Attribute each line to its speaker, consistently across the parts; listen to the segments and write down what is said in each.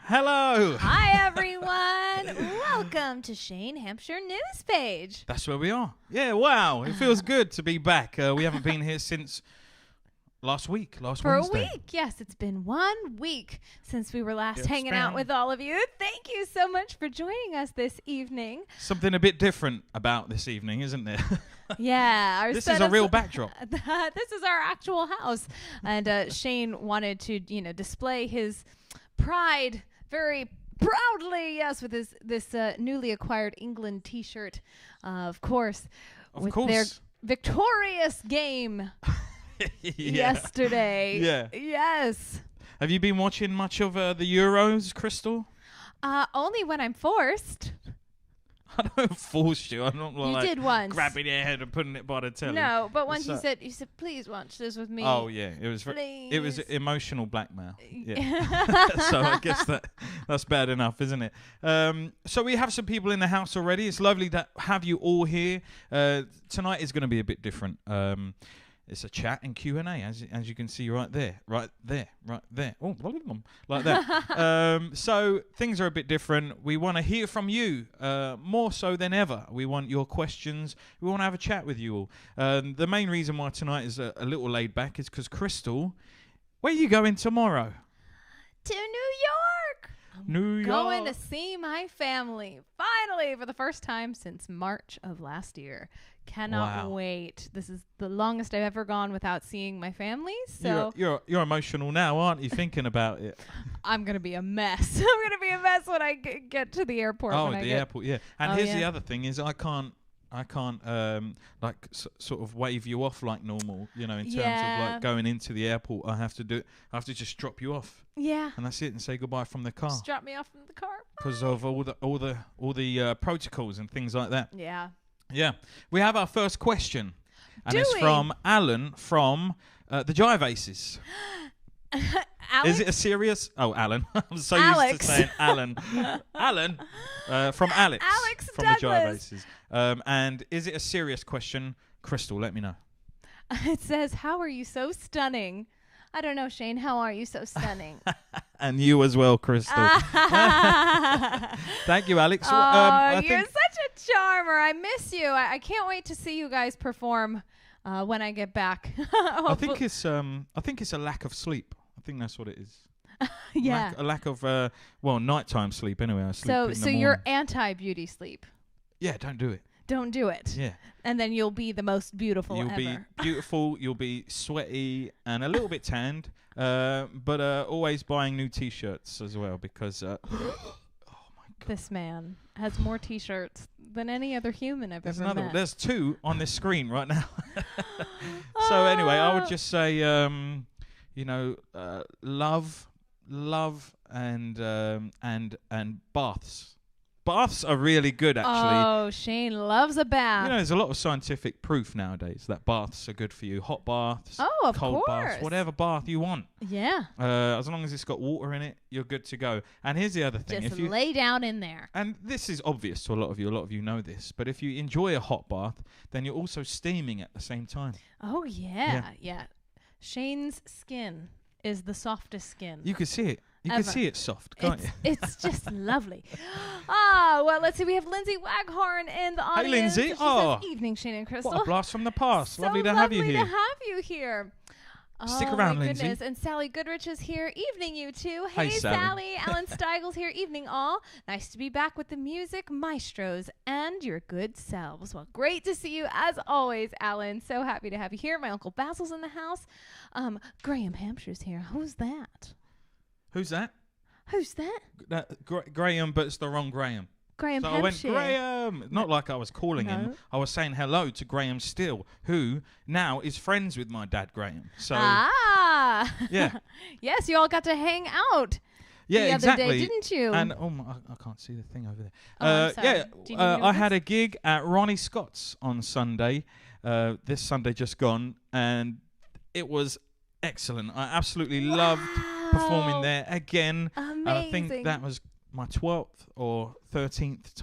Speaker 1: Hello.
Speaker 2: Hi, everyone. Welcome to Shane Hampshire News Page.
Speaker 1: That's where we are. Yeah, wow. It feels good to be back. We haven't been here since last Wednesday.
Speaker 2: For a week. Yes, it's been 1 week since we were last hanging out with all of you. Thank you so much for joining us this evening.
Speaker 1: Something a bit different about this evening, isn't there?
Speaker 2: Yeah.
Speaker 1: This is a real backdrop.
Speaker 2: This is our actual house. And Shane wanted to, display his pride very proudly, yes, with this newly acquired England T-shirt, of course, their victorious game yesterday.
Speaker 1: Yeah.
Speaker 2: Yes.
Speaker 1: Have you been watching much of the Euros, Crystal?
Speaker 2: Only when I'm forced.
Speaker 1: I don't force you. I'm not like
Speaker 2: did once.
Speaker 1: grabbing your head and putting it by the telly.
Speaker 2: No, but once you said, please watch this with me.
Speaker 1: Oh yeah, it was emotional blackmail. Yeah. So I guess that's bad enough, isn't it? So we have some people in the house already. It's lovely to have you all here. Tonight is going to be a bit different. It's a chat and Q&A, as you can see right there. Oh, like that. So things are a bit different. We want to hear from you more so than ever. We want your questions. We want to have a chat with you all. The main reason why tonight is a little laid back is because Crystal, where are you going tomorrow?
Speaker 2: To New York.
Speaker 1: New York.
Speaker 2: Going to see my family. Finally, for the first time since March of last year. Cannot wait. This is the longest I've ever gone without seeing my family. So
Speaker 1: you're emotional now, aren't you? Thinking about it.
Speaker 2: I'm gonna be a mess. I'm gonna be a mess when I get to the airport.
Speaker 1: Airport, yeah. And here's the other thing: is I can't sort of wave you off like normal. In terms of like going into the airport, I have to just drop you off.
Speaker 2: Yeah.
Speaker 1: And that's it, and say goodbye from the car.
Speaker 2: Just drop me off from the car.
Speaker 1: Because of all the protocols and things like that.
Speaker 2: Yeah.
Speaker 1: Yeah, we have our first question, and it's from Alan from the Jive Aces. Is it a serious? Oh, Alan. I'm so used to saying Alan. Alan from Alex.
Speaker 2: Alex
Speaker 1: from
Speaker 2: Douglas.
Speaker 1: the Jive Aces. And is it a serious question? Crystal, let me know.
Speaker 2: It says, "How are you so stunning?" I don't know, Shane. How are you so stunning?
Speaker 1: And you as well, Crystal. Thank you, Alex.
Speaker 2: You're such a charmer. I miss you. I can't wait to see you guys perform when I get back.
Speaker 1: I think it's a lack of sleep. I think that's what it is.
Speaker 2: Yeah.
Speaker 1: A lack of nighttime sleep anyway. I sleep in the morning.
Speaker 2: So you're anti-beauty sleep.
Speaker 1: Yeah, don't do it.
Speaker 2: Don't do it.
Speaker 1: Yeah.
Speaker 2: And then you'll be the most beautiful ever.
Speaker 1: You'll be beautiful, you'll be sweaty and a little bit tanned, but always buying new T-shirts as well because, oh my God.
Speaker 2: This man has more T-shirts than any other human I've ever met.
Speaker 1: There's 2 on this screen right now. So anyway, I would just say, love and baths. Baths are really good, actually.
Speaker 2: Oh, Shane loves a bath.
Speaker 1: There's a lot of scientific proof nowadays that baths are good for you. Hot baths, cold baths, whatever bath you want.
Speaker 2: Yeah.
Speaker 1: As long as it's got water in it, you're good to go. And here's the other thing.
Speaker 2: Just lay down in there.
Speaker 1: And this is obvious to a lot of you. A lot of you know this. But if you enjoy a hot bath, then you're also steaming at the same time.
Speaker 2: Oh, yeah. Shane's skin is the softest skin.
Speaker 1: You can see it. You can see it's soft, can't you?
Speaker 2: It's just lovely. Well, let's see. We have Lindsay Waghorn in the audience.
Speaker 1: Hey, Lindsay.
Speaker 2: Says, evening, Shane and Crystal.
Speaker 1: What a blast from the past.
Speaker 2: So
Speaker 1: lovely to have you here.
Speaker 2: Lovely to have you here.
Speaker 1: Stick around,
Speaker 2: my
Speaker 1: Lindsay.
Speaker 2: Goodness. And Sally Goodrich is here. Evening, you two.
Speaker 1: Hey,
Speaker 2: Sally. Alan Steigel's here. Evening, all. Nice to be back with the music maestros and your good selves. Well, great to see you as always, Alan. So happy to have you here. My Uncle Basil's in the house. Graham Hampshire's here. Who's that?
Speaker 1: Who's that?
Speaker 2: Who's that?
Speaker 1: Graham, but it's the wrong Graham.
Speaker 2: Graham
Speaker 1: so
Speaker 2: Hampshire.
Speaker 1: I went, Graham. Not like I was calling him. I was saying hello to Graham Steele, who now is friends with my dad, Graham. So, yeah.
Speaker 2: Yes, you all got to hang out the other day, didn't you?
Speaker 1: And I can't see the thing over there.
Speaker 2: I'm sorry.
Speaker 1: I had a gig at Ronnie Scotts on Sunday, this Sunday just gone, and it was excellent. I absolutely loved performing there again.
Speaker 2: Amazing.
Speaker 1: I think that was my 12th or 13th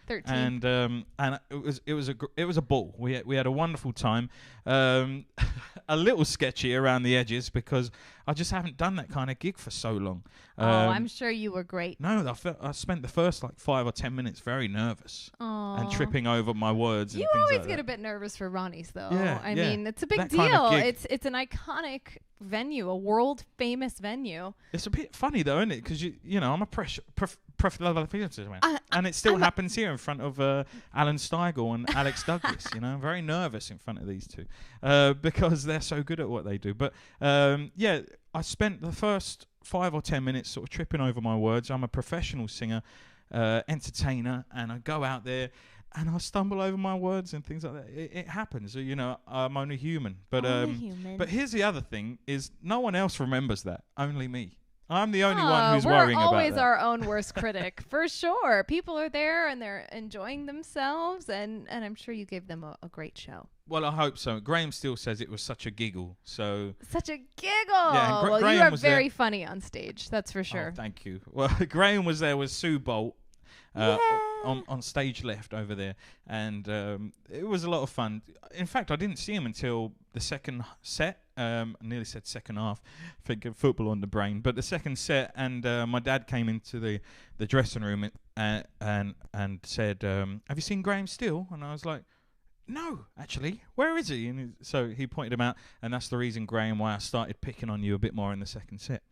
Speaker 2: 13.
Speaker 1: And it was a ball. We had a wonderful time. A little sketchy around the edges because I just haven't done that kind of gig for so long.
Speaker 2: I'm sure you were great.
Speaker 1: No, I spent the first like 5 or 10 minutes very nervous and tripping over my words.
Speaker 2: You
Speaker 1: and things
Speaker 2: always
Speaker 1: like
Speaker 2: get
Speaker 1: that.
Speaker 2: a bit nervous for Ronnie's though.
Speaker 1: Yeah,
Speaker 2: I mean, it's a big
Speaker 1: that
Speaker 2: deal.
Speaker 1: kind of gig.
Speaker 2: It's an iconic venue, a world famous venue.
Speaker 1: It's a bit funny though, isn't it? Because I'm a and it still happens here in front of Alan Steigel and Alex Douglas. I'm very nervous in front of these two because they're so good at what they do. But I spent the first 5 or 10 minutes sort of tripping over my words. I'm a professional singer, entertainer, and I go out there and I stumble over my words and things like that. It happens. I'm only human. But but here's the other thing: is no one else remembers that. Only me. I'm the only one who's worrying about that.
Speaker 2: We're always our own worst critic, for sure. People are there and they're enjoying themselves, and I'm sure you gave them a great show.
Speaker 1: Well, I hope so. Graham still says it was such a giggle. So
Speaker 2: such a giggle.
Speaker 1: Yeah,
Speaker 2: well,
Speaker 1: Graham
Speaker 2: you are
Speaker 1: was
Speaker 2: very funny on stage. That's for sure.
Speaker 1: Oh, thank you. Well, Graham was there with Sue Bolt. On stage left over there, and it was a lot of fun. In fact, I didn't see him until the second set. I nearly said second half, thinking football on the brain, but the second set. And my dad came into the dressing room and said, "Have you seen Graham Still?" And I was like, "No, actually, where is he?" And so he pointed him out, and that's the reason, Graham, why I started picking on you a bit more in the second set.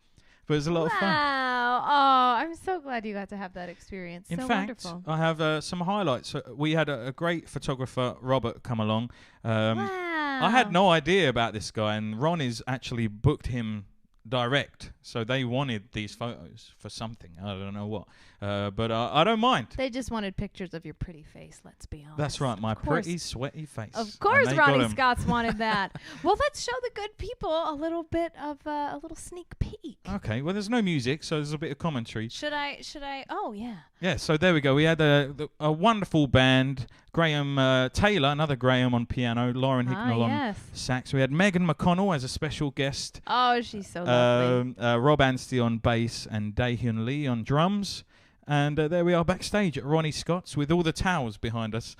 Speaker 1: But it was a lot of fun.
Speaker 2: Wow. Oh, I'm so glad you got to have that experience.
Speaker 1: In
Speaker 2: so
Speaker 1: fact,
Speaker 2: wonderful.
Speaker 1: I have some highlights. We had a great photographer, Robert, come along.
Speaker 2: Wow.
Speaker 1: I had no idea about this guy, and Ronnie's actually booked him direct. So they wanted these photos for something. I don't know what. But I don't mind.
Speaker 2: They just wanted pictures of your pretty face, let's be honest.
Speaker 1: That's right, my pretty, sweaty face.
Speaker 2: Of course Ronnie Scotts wanted that. Well, let's show the good people a little bit of a little sneak peek.
Speaker 1: Okay, well, there's no music, so there's a bit of commentary.
Speaker 2: Should I? Oh, yeah.
Speaker 1: Yeah, so there we go. We had a wonderful band. Graham Taylor, another Graham on piano. Lauren Hicknell on sax. We had Megan McConnell as a special guest.
Speaker 2: Oh, she's so lovely.
Speaker 1: Rob Anstey on bass and Dae-Hyun Lee on drums. And there we are backstage at Ronnie Scotts with all the towels behind us,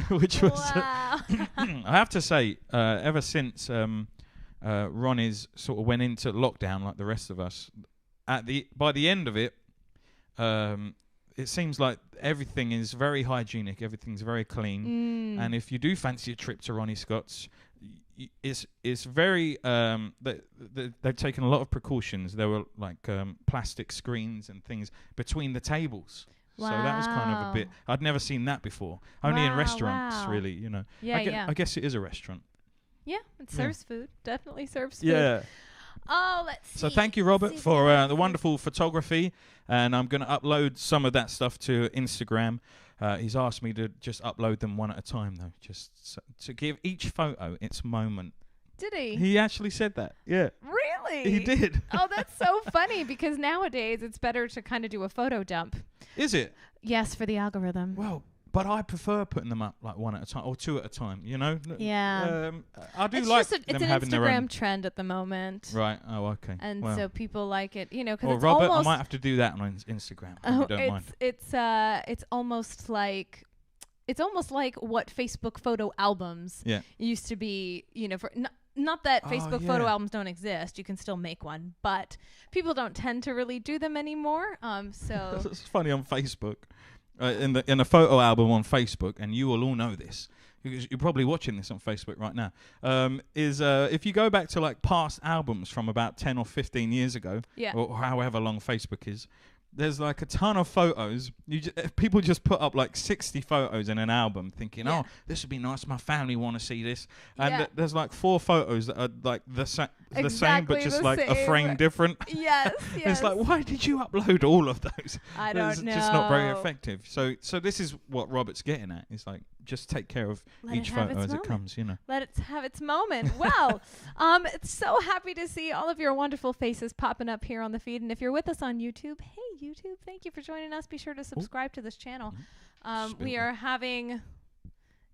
Speaker 1: which was,
Speaker 2: wow.
Speaker 1: I have to say, ever since Ronnie's sort of went into lockdown like the rest of us, by the end of it, it seems like everything is very hygienic, everything's very clean, and if you do fancy a trip to Ronnie Scotts, it's very they've taken a lot of precautions. There were like plastic screens and things between the tables.
Speaker 2: Wow.
Speaker 1: So that was kind of a bit, I'd never seen that before, only in restaurants. Really, I guess it is a restaurant.
Speaker 2: Yeah, it serves food, definitely serves food.
Speaker 1: Yeah.
Speaker 2: Oh, let's see.
Speaker 1: So thank you, Robert, for the wonderful photography, and I'm going to upload some of that stuff to Instagram. He's asked me to just upload them one at a time, though, just to give each photo its moment.
Speaker 2: Did he?
Speaker 1: He actually said that. Yeah.
Speaker 2: Really?
Speaker 1: He did.
Speaker 2: Oh, that's so funny, because nowadays it's better to kind of do a photo dump.
Speaker 1: Is it?
Speaker 2: Yes, for the algorithm.
Speaker 1: Well, but I prefer putting them up like one at a time or two at a time, Yeah. I do like them having their own.
Speaker 2: It's an Instagram trend at the moment.
Speaker 1: Right. Oh, okay.
Speaker 2: And so people like it, because
Speaker 1: well,
Speaker 2: it's
Speaker 1: Robert,
Speaker 2: almost,
Speaker 1: I might have to do that on Instagram. If you don't mind.
Speaker 2: It's almost like what Facebook photo albums used to be, for not that Facebook photo albums don't exist. You can still make one, but people don't tend to really do them anymore. So
Speaker 1: it's funny on Facebook. In a photo album on Facebook, and you will all know this because you're probably watching this on Facebook right now, is if you go back to like past albums from about 10 or 15 years ago, or however long Facebook is, there's like a ton of photos. People just put up like 60 photos in an album thinking, oh, this would be nice, my family want to see this. And there's like 4 photos that are like the same, but just like a frame different.
Speaker 2: Yes.
Speaker 1: It's like, why did you upload all of those?
Speaker 2: I don't know.
Speaker 1: It's just not very effective. So this is what Robert's getting at. It's like, just take care of each photo as it comes,
Speaker 2: Let it have its moment. Well, it's so happy to see all of your wonderful faces popping up here on the feed. And if you're with us on YouTube, hey, YouTube, thank you for joining us. Be sure to subscribe to this channel. We are having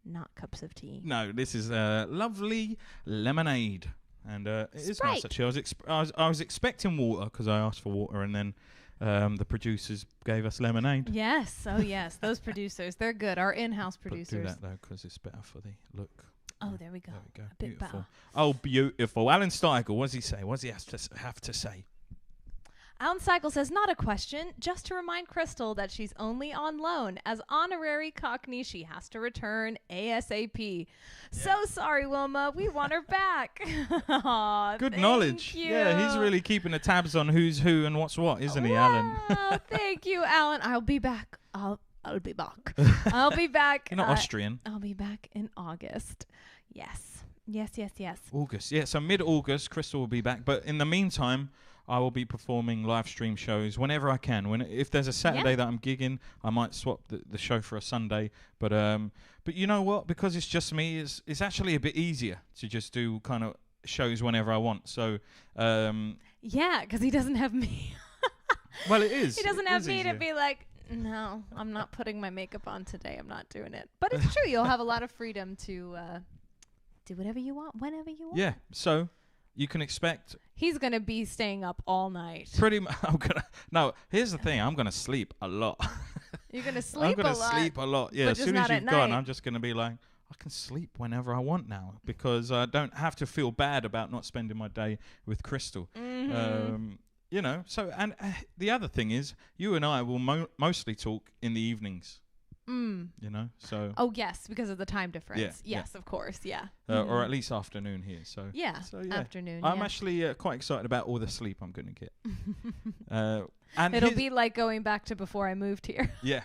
Speaker 2: not cups of tea.
Speaker 1: No, this is lovely lemonade. And it is nice, actually. I was expecting water because I asked for water, and then the producers gave us lemonade.
Speaker 2: Yes. Oh, yes. Those producers, they're good. Our in-house producers.
Speaker 1: But do that, though, because it's better for the look.
Speaker 2: Oh, there we go.
Speaker 1: There we go.
Speaker 2: A bit
Speaker 1: Beautiful.
Speaker 2: better.
Speaker 1: Oh, beautiful. Alan Steigel, what does he say? What does he have to say?
Speaker 2: Alan Seigel says, not a question, just to remind Crystal that she's only on loan. As honorary Cockney, she has to return ASAP. So sorry, Wilma. We want her back. Aw,
Speaker 1: Good
Speaker 2: thank
Speaker 1: knowledge.
Speaker 2: you.
Speaker 1: Yeah, he's really keeping the tabs on who's who and what's what, isn't he, Alan?
Speaker 2: Thank you, Alan. I'll be back. I'll be back. I'll be back.
Speaker 1: You're not Austrian.
Speaker 2: I'll be back in August. Yes. Yes.
Speaker 1: August. Yeah, so mid-August, Crystal will be back. But in the meantime, I will be performing live stream shows whenever I can. If there's a Saturday that I'm gigging, I might swap the show for a Sunday. But you know what? Because it's just me, it's actually a bit easier to just do kind of shows whenever I want. So
Speaker 2: yeah, because he doesn't have me.
Speaker 1: Well, it is.
Speaker 2: He doesn't have me
Speaker 1: easier
Speaker 2: to be like, no, I'm not putting my makeup on today. I'm not doing it. But it's true. You'll have a lot of freedom to do whatever you want, whenever you want.
Speaker 1: Yeah. So you can expect.
Speaker 2: He's going to be staying up all night.
Speaker 1: Pretty much. No, here's the thing. I'm going to sleep a lot.
Speaker 2: You're going to sleep a lot.
Speaker 1: I'm going to sleep a lot. Yeah,
Speaker 2: but
Speaker 1: as
Speaker 2: just
Speaker 1: soon as
Speaker 2: not at
Speaker 1: you've gone,
Speaker 2: night.
Speaker 1: I'm just going to be like, I can sleep whenever I want now because I don't have to feel bad about not spending my day with Crystal.
Speaker 2: Mm-hmm.
Speaker 1: You know, so, and the other thing is, you and I will mostly talk in the evenings. You know, so.
Speaker 2: Oh, yes, because of the time difference.
Speaker 1: Yeah,
Speaker 2: yes, of course, yeah.
Speaker 1: Or at least afternoon here. So
Speaker 2: yeah,
Speaker 1: yeah.
Speaker 2: Afternoon.
Speaker 1: I'm actually quite excited about all the sleep I'm going to get. And
Speaker 2: it'll be like going back to before I moved here.
Speaker 1: Yeah.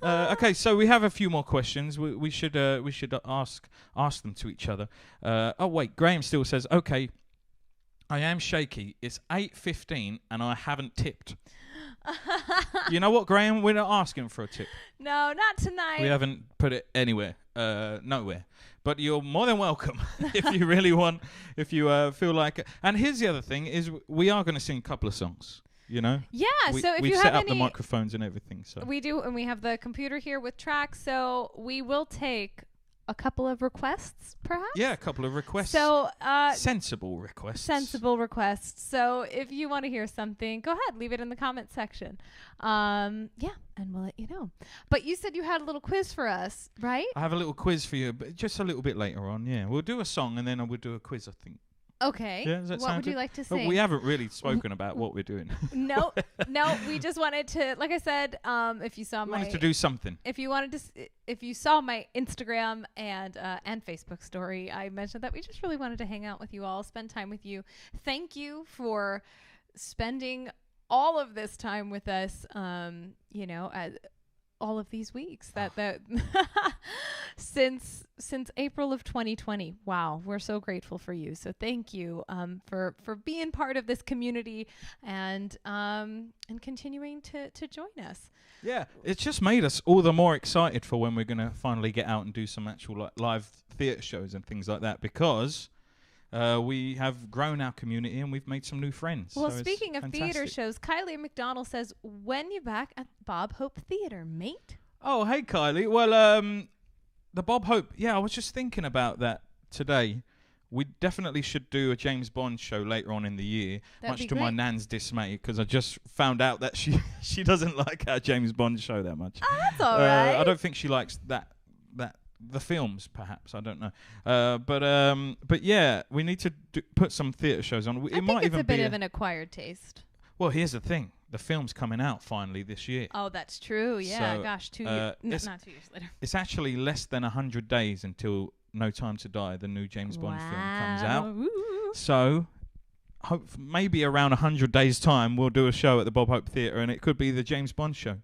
Speaker 1: Okay, so we have a few more questions. We should ask them to each other. Oh wait, Graham still says, okay, I am shaky. It's 8:15 and I haven't tipped. You know what, Graham? We're not asking for a tip.
Speaker 2: No, not tonight.
Speaker 1: We haven't put it anywhere, nowhere. But you're more than welcome if you really want, if you feel like it. And here's the other thing: is we are going to sing a couple of songs. You know?
Speaker 2: Yeah. So if
Speaker 1: we've
Speaker 2: you have
Speaker 1: set up
Speaker 2: any,
Speaker 1: the microphones and everything. So
Speaker 2: we do, and we have the computer here with tracks. So we will take a couple of requests, perhaps.
Speaker 1: Yeah, a couple of requests.
Speaker 2: So
Speaker 1: sensible requests.
Speaker 2: Sensible requests. So if you want to hear something, go ahead, leave it in the comment section. Yeah, and we'll let you know. But you said you had a little quiz for us, right?
Speaker 1: I have a little quiz for you, but just a little bit later on. Yeah, we'll do a song and then I will do a quiz, I think.
Speaker 2: Okay.
Speaker 1: Yeah, does that
Speaker 2: what
Speaker 1: sound
Speaker 2: would
Speaker 1: good?
Speaker 2: you like to
Speaker 1: But
Speaker 2: sing?
Speaker 1: we haven't really spoken about what we're doing.
Speaker 2: No, we just wanted to, like I said, if you saw
Speaker 1: We
Speaker 2: my,
Speaker 1: wanted to do something.
Speaker 2: if you wanted to, if you saw my Instagram and Facebook story, I mentioned that we just really wanted to hang out with you all, spend time with you. Thank you for spending all of this time with us. You know, all of these weeks that since April of 2020. Wow, we're so grateful for you. So thank you for being part of this community and continuing to join us.
Speaker 1: Yeah, it's just made us all the more excited for when we're going to finally get out and do some actual live theatre shows and things like that because we have grown our community and we've made some new friends.
Speaker 2: Well,
Speaker 1: so
Speaker 2: speaking of
Speaker 1: fantastic.
Speaker 2: theatre shows, Kylie McDonald says, when you back at Bob Hope Theatre, mate?
Speaker 1: Oh, hey, Kylie. Well, the Bob Hope, I was just thinking about that today. We definitely should do a James Bond show later on in the year,
Speaker 2: That'd be
Speaker 1: much to my
Speaker 2: great.
Speaker 1: nan's dismay, because I just found out that she doesn't like our James Bond show that much.
Speaker 2: Oh, that's all right.
Speaker 1: I don't think she likes the films, perhaps. I don't know. But yeah, we need to put some theatre shows on.
Speaker 2: I think
Speaker 1: might
Speaker 2: it's
Speaker 1: even
Speaker 2: a bit
Speaker 1: be
Speaker 2: of an acquired taste.
Speaker 1: Well, here's the thing. The film's coming out finally this year.
Speaker 2: Oh, that's true. Yeah,
Speaker 1: So,
Speaker 2: gosh, 2 years.
Speaker 1: it's-
Speaker 2: Not 2 years later.
Speaker 1: It's actually less than 100 days until No Time to Die, the new James Bond film, comes out.
Speaker 2: Ooh.
Speaker 1: So maybe around 100 days' time, we'll do a show at the Bob Hope Theatre, and it could be the James Bond show.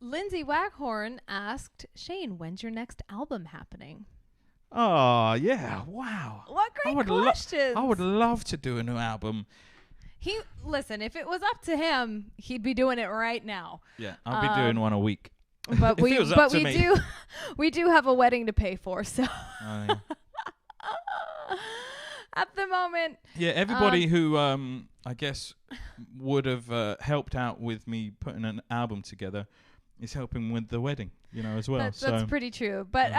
Speaker 2: Lindsay Waghorn asked, Shane, when's your next album happening?
Speaker 1: Oh, yeah. Wow.
Speaker 2: What great questions.
Speaker 1: I would love to do a new album.
Speaker 2: Listen, if it was up to him, he'd be doing it right now.
Speaker 1: Yeah, I'll be doing one a week.
Speaker 2: But
Speaker 1: If it was up to
Speaker 2: we
Speaker 1: me.
Speaker 2: we do have a wedding to pay for, so
Speaker 1: Oh, yeah.
Speaker 2: at the moment.
Speaker 1: Yeah, everybody who I guess would have helped out with me putting an album together is helping with the wedding, as well.
Speaker 2: That's pretty true. But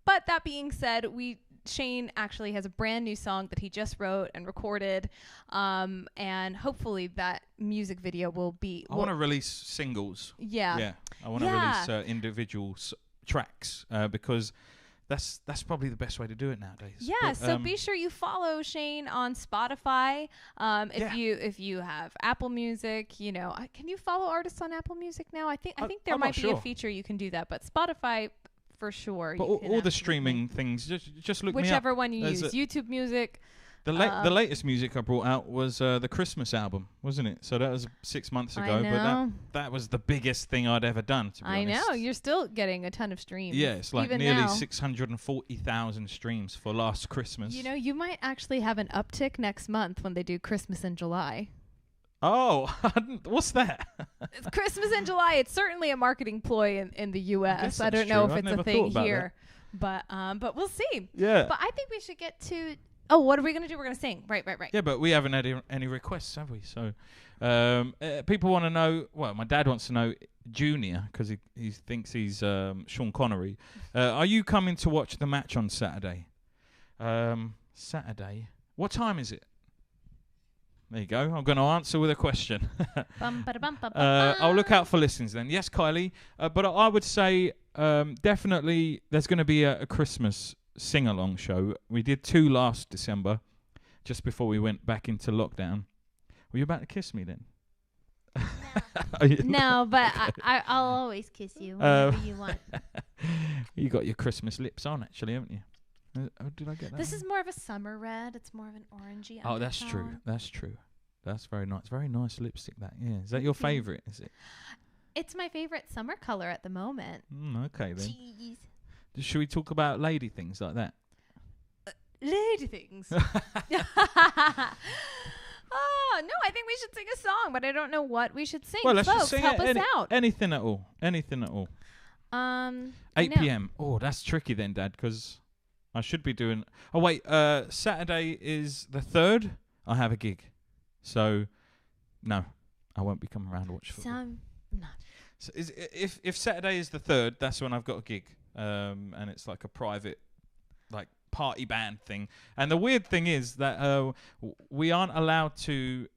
Speaker 2: that being said, we Shane actually has a brand new song that he just wrote and recorded, and hopefully that music video will be.
Speaker 1: I want to release singles.
Speaker 2: Yeah.
Speaker 1: Yeah. I want to release individual tracks because that's probably the best way to do it nowadays.
Speaker 2: Yeah,
Speaker 1: but,
Speaker 2: so be sure you follow Shane on Spotify. If you have Apple Music, you know, can you follow artists on Apple Music now? I think there might be a feature you can do that, but Spotify for sure.
Speaker 1: But all the streaming things, just look me up.
Speaker 2: Whichever one you use, YouTube Music.
Speaker 1: The latest music I brought out was the Christmas album, wasn't it? So that was 6 months ago.
Speaker 2: I know.
Speaker 1: But that was the biggest thing I'd ever done, to be honest.
Speaker 2: I know. You're still getting a ton of streams.
Speaker 1: Yeah, it's like nearly 640,000 streams for last Christmas.
Speaker 2: You know, you might actually have an uptick next month when they do Christmas in July.
Speaker 1: Oh, what's that?
Speaker 2: It's Christmas in July. It's certainly a marketing ploy in the U.S. I don't know if it's a thing here. But we'll see.
Speaker 1: Yeah.
Speaker 2: But I think we should get to... Oh, what are we going to do? We're going to sing. Right.
Speaker 1: Yeah, but we haven't had any requests, have we? So people want to know... Well, my dad wants to know Junior, because he thinks he's Sean Connery. Are you coming to watch the match on Saturday? Saturday? What time is it? There you go. I'm going to answer with a question. I'll look out for listens then. Yes, Kylie. But I would say definitely there's going to be a Christmas sing-along show. We did 2 last December, just before we went back into lockdown. Were you about to kiss me then?
Speaker 3: No, but okay. I'll always kiss you whenever you want.
Speaker 1: You got your Christmas lips on, actually, haven't you? Did I get that?
Speaker 2: This is more of a summer red. It's more of an orangey undertone.
Speaker 1: Oh, that's true. That's very nice. Very nice lipstick, that. Yeah. Is that your favourite, is it?
Speaker 2: It's my favourite summer colour at the moment.
Speaker 1: Okay, then.
Speaker 3: Jeez.
Speaker 1: Should we talk about lady things like that?
Speaker 2: Lady things. Oh, no, I think we should sing a song, but I don't know what we should sing.
Speaker 1: Well, let's
Speaker 2: Folks,
Speaker 1: just sing
Speaker 2: help us out.
Speaker 1: Anything at all. 8 p.m. Oh, that's tricky then, Dad, because I should be doing... Oh, wait, Saturday is the 3rd. I have a gig. So, no, I won't be coming around to watch football.
Speaker 2: No.
Speaker 1: So if Saturday is the 3rd, that's when I've got a gig. And it's like a private, like, party band thing. And the weird thing is that we aren't allowed to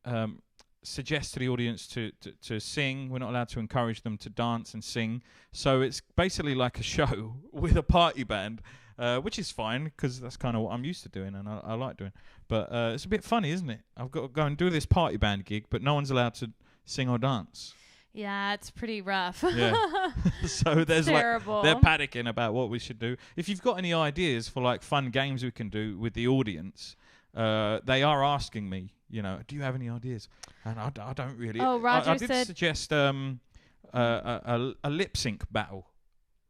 Speaker 1: suggest to the audience to sing. We're not allowed to encourage them to dance and sing. So it's basically like a show with a party band, which is fine because that's kind of what I'm used to doing and I like doing. But it's a bit funny, isn't it? I've got to go and do this party band gig, but no one's allowed to sing or dance.
Speaker 2: Yeah, it's pretty rough.
Speaker 1: Yeah. So there's
Speaker 2: terrible.
Speaker 1: They're panicking about what we should do. If you've got any ideas for like fun games we can do with the audience, they are asking me, you know, do you have any ideas? And I don't really.
Speaker 2: Oh, Roger
Speaker 1: I did suggest a lip sync battle.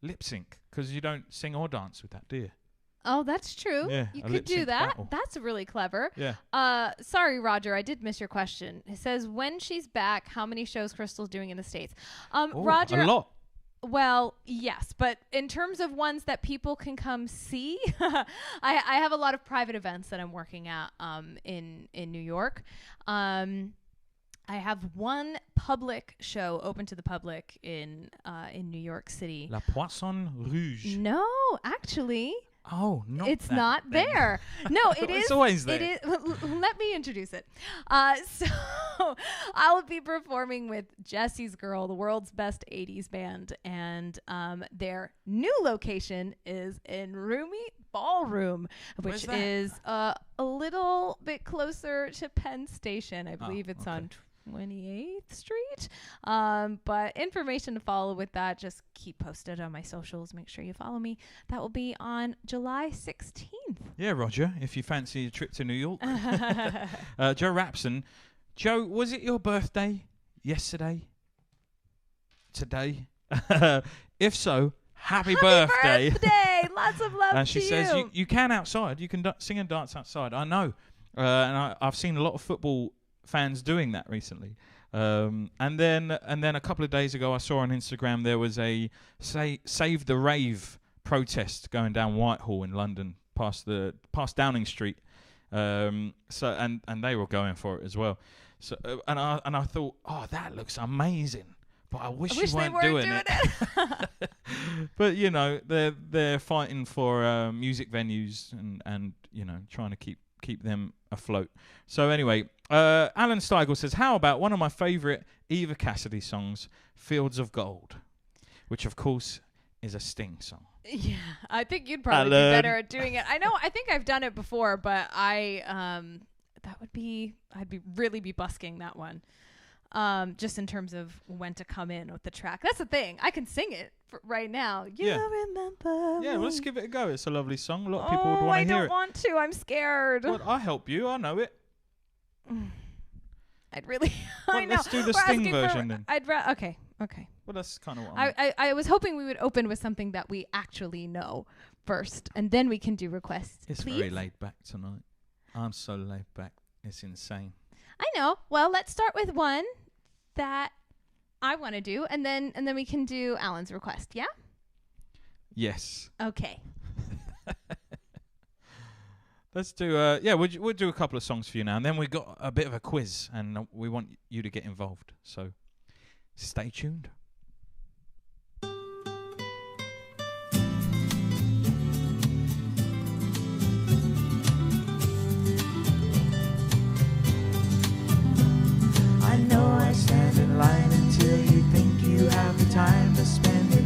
Speaker 1: Lip sync, because you don't sing or dance with that, do you?
Speaker 2: Oh, that's true.
Speaker 1: Yeah,
Speaker 2: you could do that.
Speaker 1: Battle.
Speaker 2: That's really clever.
Speaker 1: Yeah.
Speaker 2: Sorry, Roger, I did miss your question. It says, when she's back, how many shows Crystal's doing in the States? Roger,
Speaker 1: a lot.
Speaker 2: Well, yes, but in terms of ones that people can come see, I have a lot of private events that I'm working at in New York. I have one public show open to the public in New York City.
Speaker 1: La Poisson Rouge.
Speaker 2: No, actually.
Speaker 1: Oh, no.
Speaker 2: It's not there. No, it is.
Speaker 1: It's always there.
Speaker 2: It is. Let me introduce it. So I'll be performing with Jessies Girl, the world's best 80s band. And their new location is in Roomy Ballroom, which is a little bit closer to Penn Station. I believe it's on 28th Street. But information to follow with that, just keep posted on my socials. Make sure you follow me. That will be on July 16th.
Speaker 1: Yeah, Roger, if you fancy a trip to New York. Joe Rapson. Joe, was it your birthday yesterday? Today? If so, happy birthday.
Speaker 2: Lots of love
Speaker 1: and she
Speaker 2: to
Speaker 1: says
Speaker 2: you.
Speaker 1: You can outside. You can sing and dance outside. I know. And I've seen a lot of football fans doing that recently, and then a couple of days ago I saw on Instagram there was a Save the Rave protest going down Whitehall in London past Downing Street, so they were going for it as well. So and I thought, oh, that looks amazing, but I wish you weren't doing it. But you know, they're fighting for music venues and you know, trying to keep them afloat. So anyway, Alan Steigel says, how about one of my favourite Eva Cassidy songs, Fields of Gold, which of course is a Sting song.
Speaker 2: Yeah, I think you'd probably be better at doing it. I know, I think I've done it before, but I'd really be busking that one. Just in terms of when to come in with the track. That's the thing. I can sing it right now. You remember me.
Speaker 1: Yeah, well, let's give it a go. It's a lovely song. A lot of people would want to hear it.
Speaker 2: I don't want to. I'm scared.
Speaker 1: Well, I'll help you. I know it.
Speaker 2: I'd really...
Speaker 1: Well,
Speaker 2: I know.
Speaker 1: let's do the Sting version then.
Speaker 2: Okay.
Speaker 1: Well, that's kind of what
Speaker 2: I was hoping we would open with something that we actually know first, and then we can do requests.
Speaker 1: It's
Speaker 2: please?
Speaker 1: very laid back tonight. I'm so laid back. It's insane.
Speaker 2: I know. Well, let's start with one that I want to do, and then we can do Alan's request. Yeah.
Speaker 1: Yes.
Speaker 2: Okay.
Speaker 1: Let's do. We'll do a couple of songs for you now, and then we got a bit of a quiz, and we want you to get involved. So, stay tuned.